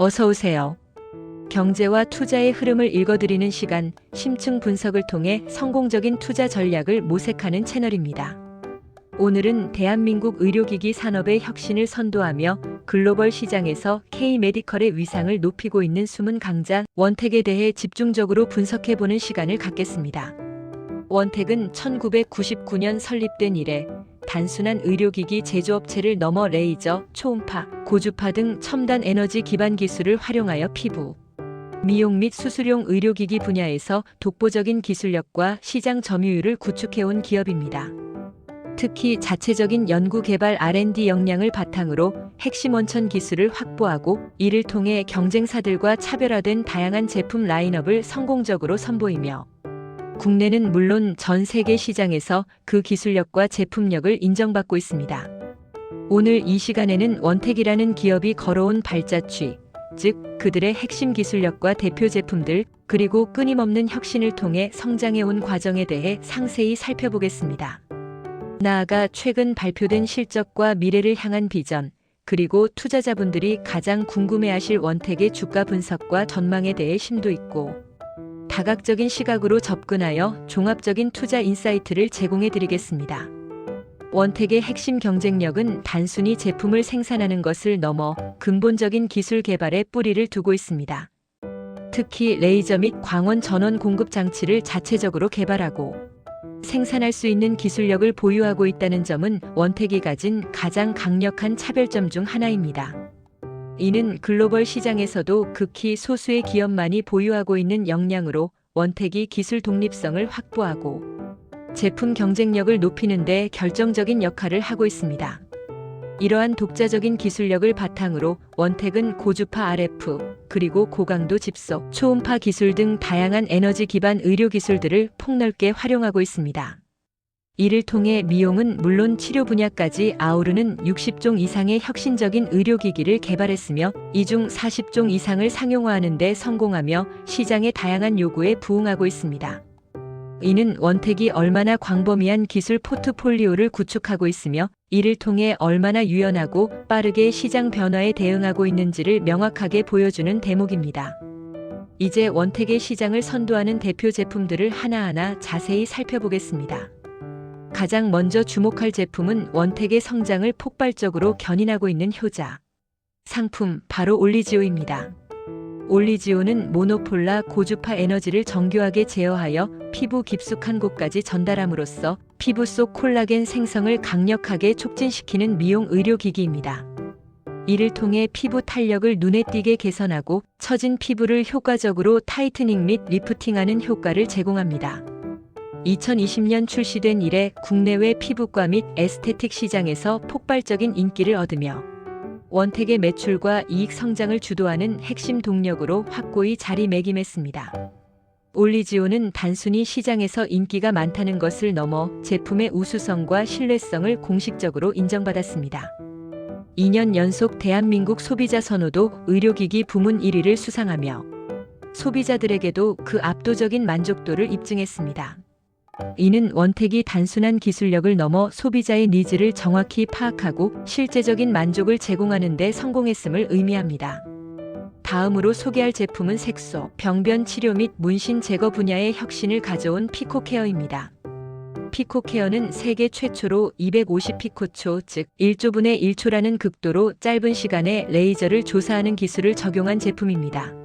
어서 오세요. 경제와 투자의 흐름을 읽어드리는 시간, 심층 분석을 통해 성공적인 투자 전략을 모색하는 채널입니다. 오늘은 대한민국 의료기기 산업의 혁신을 선도하며 글로벌 시장에서 K-메디컬의 위상을 높이고 있는 숨은 강자 원택에 대해 집중적으로 분석해보는 시간을 갖겠습니다. 원택은 1999년 설립된 이래 단순한 의료기기 제조업체를 넘어 레이저, 초음파, 고주파 등 첨단 에너지 기반 기술을 활용하여 피부, 미용 및 수술용 의료기기 분야에서 독보적인 기술력과 시장 점유율을 구축해온 기업입니다. 특히 자체적인 연구개발 R&D 역량을 바탕으로 핵심 원천 기술을 확보하고 이를 통해 경쟁사들과 차별화된 다양한 제품 라인업을 성공적으로 선보이며 국내는 물론 전 세계 시장에서 그 기술력과 제품력을 인정받고 있습니다. 오늘 이 시간에는 원택이라는 기업이 걸어온 발자취, 즉 그들의 핵심 기술력과 대표 제품들, 그리고 끊임없는 혁신을 통해 성장해온 과정에 대해 상세히 살펴보겠습니다. 나아가 최근 발표된 실적과 미래를 향한 비전, 그리고 투자자분들이 가장 궁금해하실 원택의 주가 분석과 전망에 대해 심도 있고 다각적인 시각으로 접근하여 종합적인 투자 인사이트를 제공해 드리겠습니다. 원택의 핵심 경쟁력은 단순히 제품을 생산하는 것을 넘어 근본적인 기술 개발에 뿌리를 두고 있습니다. 특히 레이저 및 광원 전원 공급 장치를 자체적으로 개발하고 생산할 수 있는 기술력을 보유하고 있다는 점은 원택이 가진 가장 강력한 차별점 중 하나입니다. 이는 글로벌 시장에서도 극히 소수의 기업만이 보유하고 있는 역량으로 원택이 기술 독립성을 확보하고 제품 경쟁력을 높이는 데 결정적인 역할을 하고 있습니다. 이러한 독자적인 기술력을 바탕으로 원택은 고주파 RF, 그리고 고강도 집속, 초음파 기술 등 다양한 에너지 기반 의료 기술들을 폭넓게 활용하고 있습니다. 이를 통해 미용은 물론 치료 분야까지 아우르는 60종 이상의 혁신적인 의료기기를 개발했으며 이 중 40종 이상을 상용화하는 데 성공하며 시장의 다양한 요구에 부응하고 있습니다. 이는 원택이 얼마나 광범위한 기술 포트폴리오를 구축하고 있으며 이를 통해 얼마나 유연하고 빠르게 시장 변화에 대응하고 있는지를 명확하게 보여주는 대목입니다. 이제 원택의 시장을 선도하는 대표 제품들을 하나하나 자세히 살펴보겠습니다. 가장 먼저 주목할 제품은 원택의 성장을 폭발적으로 견인하고 있는 효자 상품, 바로 올리지오입니다. 올리지오는 모노폴라 고주파 에너지를 정교하게 제어하여 피부 깊숙한 곳까지 전달함으로써 피부 속 콜라겐 생성을 강력하게 촉진시키는 미용 의료기기입니다. 이를 통해 피부 탄력을 눈에 띄게 개선하고 처진 피부를 효과적으로 타이트닝 및 리프팅하는 효과를 제공합니다. 2020년 출시된 이래 국내외 피부과 및 에스테틱 시장에서 폭발적인 인기를 얻으며 원택의 매출과 이익 성장을 주도하는 핵심 동력으로 확고히 자리매김했습니다. 올리지오는 단순히 시장에서 인기가 많다는 것을 넘어 제품의 우수성과 신뢰성을 공식적으로 인정받았습니다. 2년 연속 대한민국 소비자 선호도 의료기기 부문 1위를 수상하며 소비자들에게도 그 압도적인 만족도를 입증했습니다. 이는 원택이 단순한 기술력을 넘어 소비자의 니즈를 정확히 파악하고 실제적인 만족을 제공하는 데 성공했음을 의미합니다. 다음으로 소개할 제품은 색소, 병변 치료 및 문신 제거 분야의 혁신을 가져온 피코케어입니다. 피코케어는 세계 최초로 250피코초, 즉 1조분의 1초라는 극도로 짧은 시간에 레이저를 조사하는 기술을 적용한 제품입니다.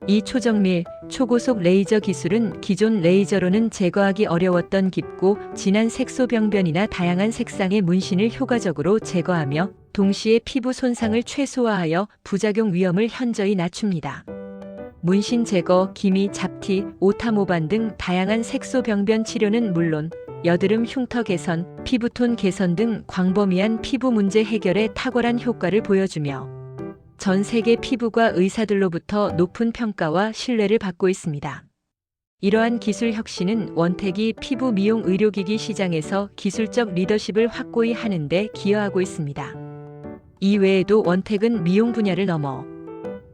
이 초정밀, 초고속 레이저 기술은 기존 레이저로는 제거하기 어려웠던 깊고 진한 색소 병변이나 다양한 색상의 문신을 효과적으로 제거하며 동시에 피부 손상을 최소화하여 부작용 위험을 현저히 낮춥니다. 문신 제거, 기미, 잡티, 오타 모반 등 다양한 색소 병변 치료는 물론 여드름 흉터 개선, 피부톤 개선 등 광범위한 피부 문제 해결에 탁월한 효과를 보여주며 전 세계 피부과 의사들로부터 높은 평가와 신뢰를 받고 있습니다. 이러한 기술 혁신은 원택이 피부 미용 의료기기 시장에서 기술적 리더십을 확고히 하는 데 기여하고 있습니다. 이외에도 원택은 미용 분야를 넘어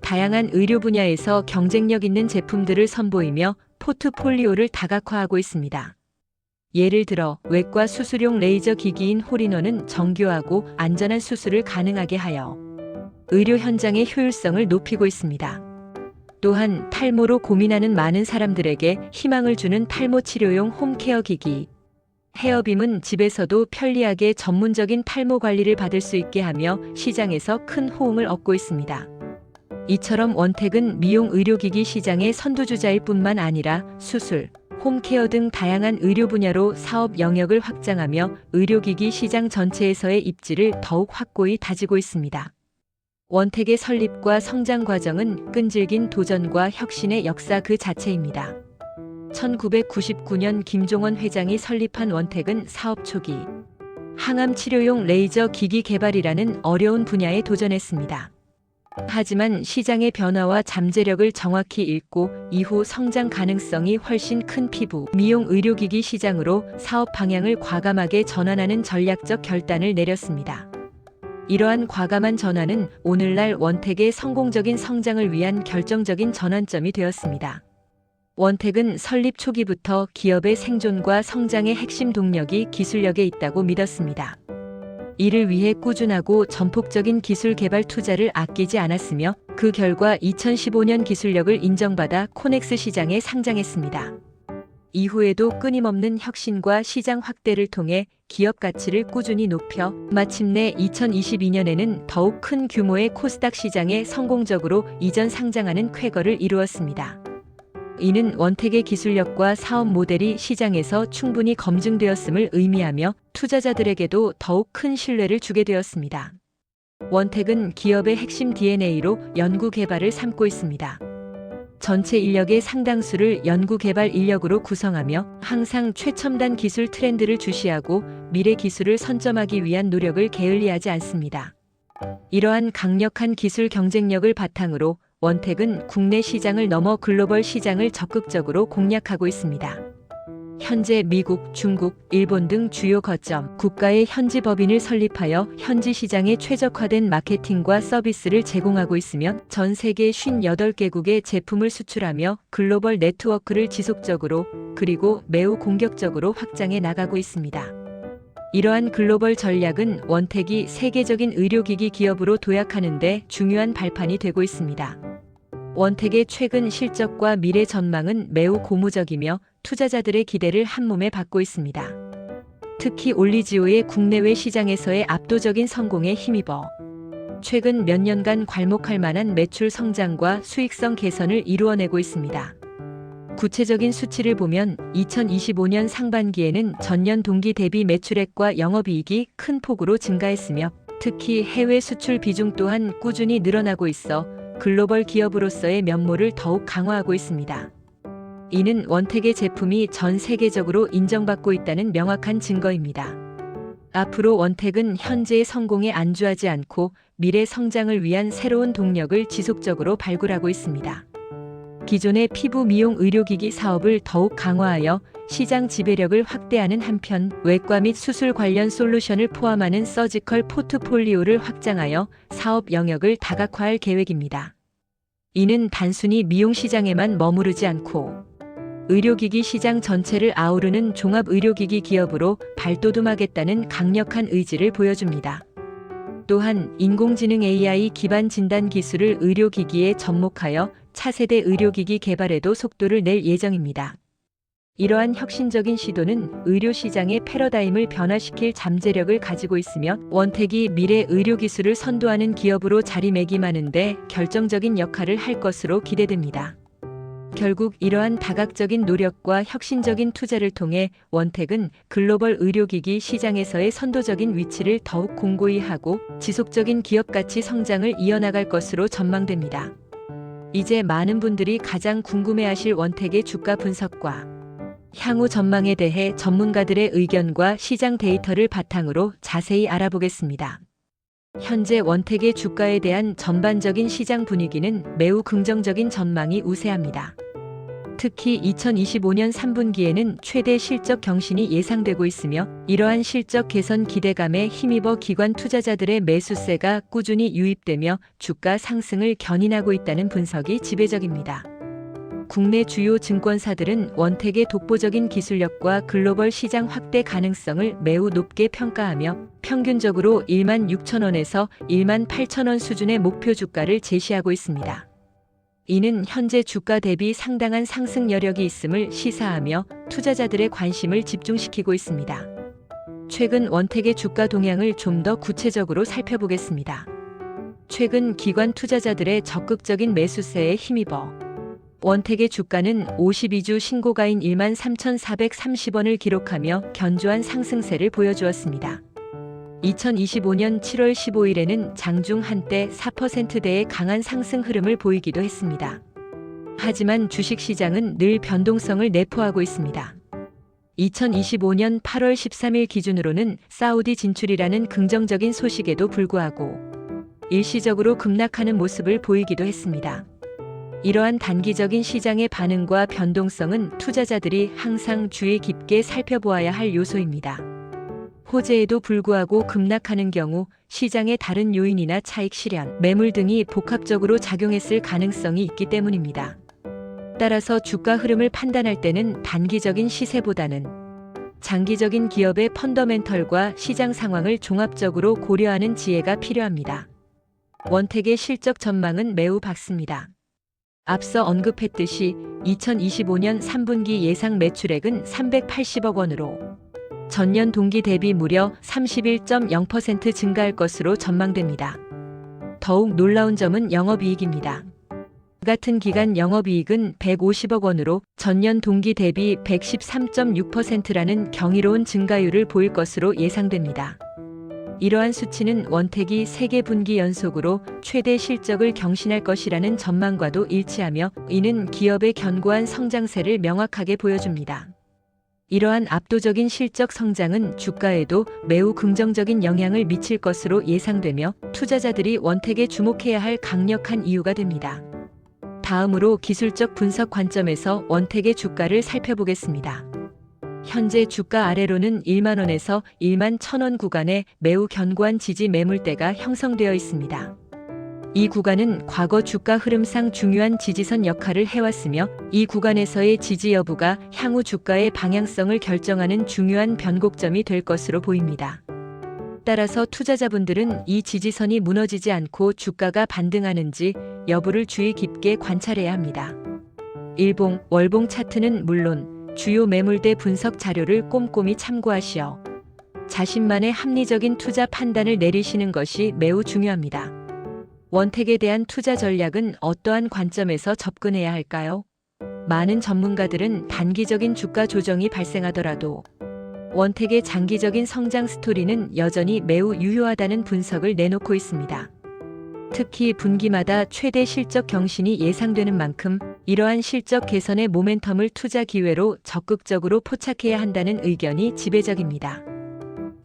다양한 의료 분야에서 경쟁력 있는 제품들을 선보이며 포트폴리오를 다각화하고 있습니다. 예를 들어 외과 수술용 레이저 기기인 홀인원은 정교하고 안전한 수술을 가능하게 하여 의료 현장의 효율성을 높이고 있습니다. 또한 탈모로 고민하는 많은 사람들에게 희망을 주는 탈모 치료용 홈케어 기기 헤어빔은 집에서도 편리하게 전문적인 탈모 관리를 받을 수 있게 하며 시장에서 큰 호응을 얻고 있습니다. 이처럼 원택은 미용 의료기기 시장의 선두주자일 뿐만 아니라 수술, 홈케어 등 다양한 의료 분야로 사업 영역을 확장하며 의료기기 시장 전체에서의 입지를 더욱 확고히 다지고 있습니다. 원택의 설립과 성장 과정은 끈질긴 도전과 혁신의 역사 그 자체입니다. 1999년 김종원 회장이 설립한 원택은 사업 초기 항암 치료용 레이저 기기 개발이라는 어려운 분야에 도전했습니다. 하지만 시장의 변화와 잠재력을 정확히 읽고 이후 성장 가능성이 훨씬 큰 피부, 미용 의료기기 시장으로 사업 방향을 과감하게 전환하는 전략적 결단을 내렸습니다. 이러한 과감한 전환은 오늘날 원택의 성공적인 성장을 위한 결정적인 전환점이 되었습니다. 원택은 설립 초기부터 기업의 생존과 성장의 핵심 동력이 기술력에 있다고 믿었습니다. 이를 위해 꾸준하고 전폭적인 기술 개발 투자를 아끼지 않았으며 그 결과 2015년 기술력을 인정받아 코넥스 시장에 상장했습니다. 이후에도 끊임없는 혁신과 시장 확대를 통해 기업 가치를 꾸준히 높여 마침내 2022년에는 더욱 큰 규모의 코스닥 시장에 성공적으로 이전 상장하는 쾌거를 이루었습니다. 이는 원택의 기술력과 사업 모델이 시장에서 충분히 검증되었음을 의미하며 투자자들에게도 더욱 큰 신뢰를 주게 되었습니다. 원택은 기업의 핵심 DNA로 연구개발을 삼고 있습니다. 전체 인력의 상당수를 연구개발 인력으로 구성하며 항상 최첨단 기술 트렌드를 주시하고 미래 기술을 선점하기 위한 노력을 게을리하지 않습니다. 이러한 강력한 기술 경쟁력을 바탕으로 원택은 국내 시장을 넘어 글로벌 시장을 적극적으로 공략하고 있습니다. 현재 미국, 중국, 일본 등 주요 거점 국가의 현지 법인을 설립하여 현지 시장에 최적화된 마케팅과 서비스를 제공하고 있으며 전 세계 58개국에 제품을 수출하며 글로벌 네트워크를 지속적으로 그리고 매우 공격적으로 확장해 나가고 있습니다. 이러한 글로벌 전략은 원택이 세계적인 의료기기 기업으로 도약하는 데 중요한 발판이 되고 있습니다. 원택의 최근 실적과 미래 전망은 매우 고무적이며 투자자들의 기대를 한몸에 받고 있습니다. 특히 올리지오의 국내외 시장에서의 압도적인 성공에 힘입어 최근 몇 년간 괄목할 만한 매출 성장과 수익성 개선을 이루어내고 있습니다. 구체적인 수치를 보면 2025년 상반기에는 전년 동기 대비 매출액과 영업이익이 큰 폭으로 증가했으며 특히 해외 수출 비중 또한 꾸준히 늘어나고 있어 글로벌 기업으로서의 면모를 더욱 강화하고 있습니다. 이는 원택의 제품이 전 세계적으로 인정받고 있다는 명확한 증거입니다. 앞으로 원택은 현재의 성공에 안주하지 않고 미래 성장을 위한 새로운 동력을 지속적으로 발굴하고 있습니다. 기존의 피부 미용 의료기기 사업을 더욱 강화하여 시장 지배력을 확대하는 한편 외과 및 수술 관련 솔루션을 포함하는 서지컬 포트폴리오를 확장하여 사업 영역을 다각화할 계획입니다. 이는 단순히 미용 시장에만 머무르지 않고 의료기기 시장 전체를 아우르는 종합의료기기 기업으로 발돋움하겠다는 강력한 의지를 보여줍니다. 또한 인공지능 AI 기반 진단 기술을 의료기기에 접목하여 차세대 의료기기 개발에도 속도를 낼 예정입니다. 이러한 혁신적인 시도는 의료 시장의 패러다임을 변화시킬 잠재력을 가지고 있으며 원택이 미래 의료기술을 선도하는 기업으로 자리매김하는 데 결정적인 역할을 할 것으로 기대됩니다. 결국 이러한 다각적인 노력과 혁신적인 투자를 통해 원택은 글로벌 의료기기 시장에서의 선도적인 위치를 더욱 공고히 하고 지속적인 기업가치 성장을 이어나갈 것으로 전망됩니다. 이제 많은 분들이 가장 궁금해하실 원택의 주가 분석과 향후 전망에 대해 전문가들의 의견과 시장 데이터를 바탕으로 자세히 알아보겠습니다. 현재 원택의 주가에 대한 전반적인 시장 분위기는 매우 긍정적인 전망이 우세합니다. 특히 2025년 3분기에는 최대 실적 경신이 예상되고 있으며 이러한 실적 개선 기대감에 힘입어 기관 투자자들의 매수세가 꾸준히 유입되며 주가 상승을 견인하고 있다는 분석이 지배적입니다. 국내 주요 증권사들은 원택의 독보적인 기술력과 글로벌 시장 확대 가능성을 매우 높게 평가하며 평균적으로 16,000원에서 18,000원 수준의 목표 주가를 제시하고 있습니다. 이는 현재 주가 대비 상당한 상승 여력이 있음을 시사하며 투자자들의 관심을 집중시키고 있습니다. 최근 원택의 주가 동향을 좀 더 구체적으로 살펴보겠습니다. 최근 기관 투자자들의 적극적인 매수세에 힘입어 원택의 주가는 52주 신고가인 13,430원을 기록하며 견조한 상승세를 보여주었습니다. 2025년 7월 15일에는 장중 한때 4%대의 강한 상승 흐름을 보이기도 했습니다. 하지만 주식시장은 늘 변동성을 내포하고 있습니다. 2025년 8월 13일 기준으로는 사우디 진출이라는 긍정적인 소식에도 불구하고 일시적으로 급락하는 모습을 보이기도 했습니다. 이러한 단기적인 시장의 반응과 변동성은 투자자들이 항상 주의 깊게 살펴보아야 할 요소입니다. 호재에도 불구하고 급락하는 경우 시장의 다른 요인이나 차익 실현, 매물 등이 복합적으로 작용했을 가능성이 있기 때문입니다. 따라서 주가 흐름을 판단할 때는 단기적인 시세보다는 장기적인 기업의 펀더멘털과 시장 상황을 종합적으로 고려하는 지혜가 필요합니다. 원택의 실적 전망은 매우 밝습니다. 앞서 언급했듯이 2025년 3분기 예상 매출액은 380억 원으로 전년 동기 대비 무려 31.0% 증가할 것으로 전망됩니다. 더욱 놀라운 점은 영업이익입니다. 같은 기간 영업이익은 150억 원으로 전년 동기 대비 113.6%라는 경이로운 증가율을 보일 것으로 예상됩니다. 이러한 수치는 원택이 3개 분기 연속으로 최대 실적을 경신할 것이라는 전망과도 일치하며 이는 기업의 견고한 성장세를 명확하게 보여줍니다. 이러한 압도적인 실적 성장은 주가에도 매우 긍정적인 영향을 미칠 것으로 예상되며 투자자들이 원택에 주목해야 할 강력한 이유가 됩니다. 다음으로 기술적 분석 관점에서 원택의 주가를 살펴보겠습니다. 현재 주가 아래로는 1만 원에서 1만 1,000원 구간에 매우 견고한 지지 매물대가 형성되어 있습니다. 이 구간은 과거 주가 흐름상 중요한 지지선 역할을 해왔으며 이 구간에서의 지지 여부가 향후 주가의 방향성을 결정하는 중요한 변곡점이 될 것으로 보입니다. 따라서 투자자분들은 이 지지선이 무너지지 않고 주가가 반등하는지 여부를 주의 깊게 관찰해야 합니다. 일봉, 월봉 차트는 물론 주요 매물대 분석 자료를 꼼꼼히 참고하시어 자신만의 합리적인 투자 판단을 내리시는 것이 매우 중요합니다. 원택에 대한 투자 전략은 어떠한 관점에서 접근해야 할까요? 많은 전문가들은 단기적인 주가 조정이 발생하더라도 원택의 장기적인 성장 스토리는 여전히 매우 유효하다는 분석을 내놓고 있습니다. 특히 분기마다 최대 실적 경신이 예상되는 만큼 이러한 실적 개선의 모멘텀을 투자 기회로 적극적으로 포착해야 한다는 의견이 지배적입니다.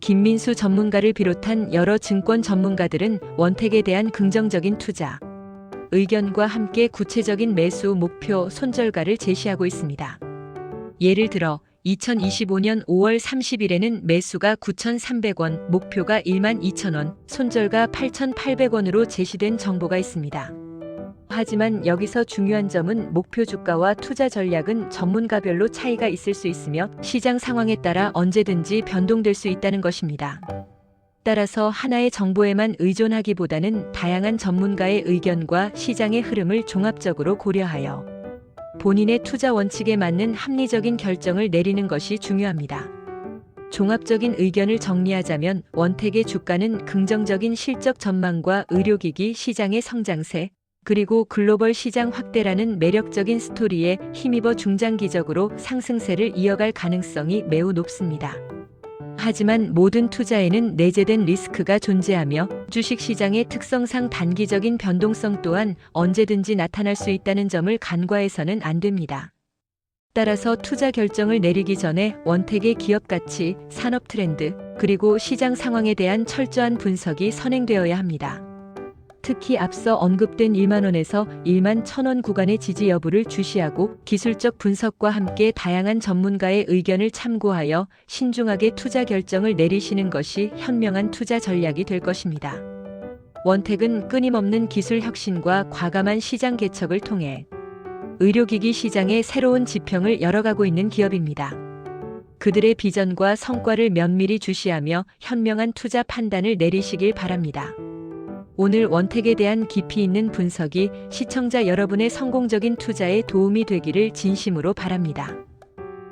김민수 전문가를 비롯한 여러 증권 전문가들은 원택에 대한 긍정적인 투자 의견과 함께 구체적인 매수 목표 손절가를 제시하고 있습니다. 예를 들어 2025년 5월 30일에는 매수가 9,300원, 목표가 12,000원, 손절가 8,800원으로 제시된 정보가 있습니다. 하지만 여기서 중요한 점은 목표 주가와 투자 전략은 전문가별로 차이가 있을 수 있으며 시장 상황에 따라 언제든지 변동될 수 있다는 것입니다. 따라서 하나의 정보에만 의존하기보다는 다양한 전문가의 의견과 시장의 흐름을 종합적으로 고려하여 본인의 투자 원칙에 맞는 합리적인 결정을 내리는 것이 중요합니다. 종합적인 의견을 정리하자면 원택의 주가는 긍정적인 실적 전망과 의료기기 시장의 성장세, 그리고 글로벌 시장 확대라는 매력적인 스토리에 힘입어 중장기적으로 상승세를 이어갈 가능성이 매우 높습니다. 하지만 모든 투자에는 내재된 리스크가 존재하며 주식시장의 특성상 단기적인 변동성 또한 언제든지 나타날 수 있다는 점을 간과해서는 안 됩니다. 따라서 투자 결정을 내리기 전에 원택의 기업 가치, 산업 트렌드, 그리고 시장 상황에 대한 철저한 분석이 선행되어야 합니다. 특히 앞서 언급된 1만 원에서 1만 1,000원 구간의 지지 여부를 주시하고 기술적 분석과 함께 다양한 전문가의 의견을 참고하여 신중하게 투자 결정을 내리시는 것이 현명한 투자 전략이 될 것입니다. 원택은 끊임없는 기술 혁신과 과감한 시장 개척을 통해 의료기기 시장의 새로운 지평을 열어가고 있는 기업입니다. 그들의 비전과 성과를 면밀히 주시하며 현명한 투자 판단을 내리시길 바랍니다. 오늘 원택에 대한 깊이 있는 분석이 시청자 여러분의 성공적인 투자에 도움이 되기를 진심으로 바랍니다.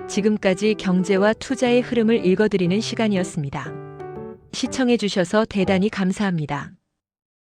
지금까지 경제와 투자의 흐름을 읽어드리는 시간이었습니다. 시청해주셔서 대단히 감사합니다.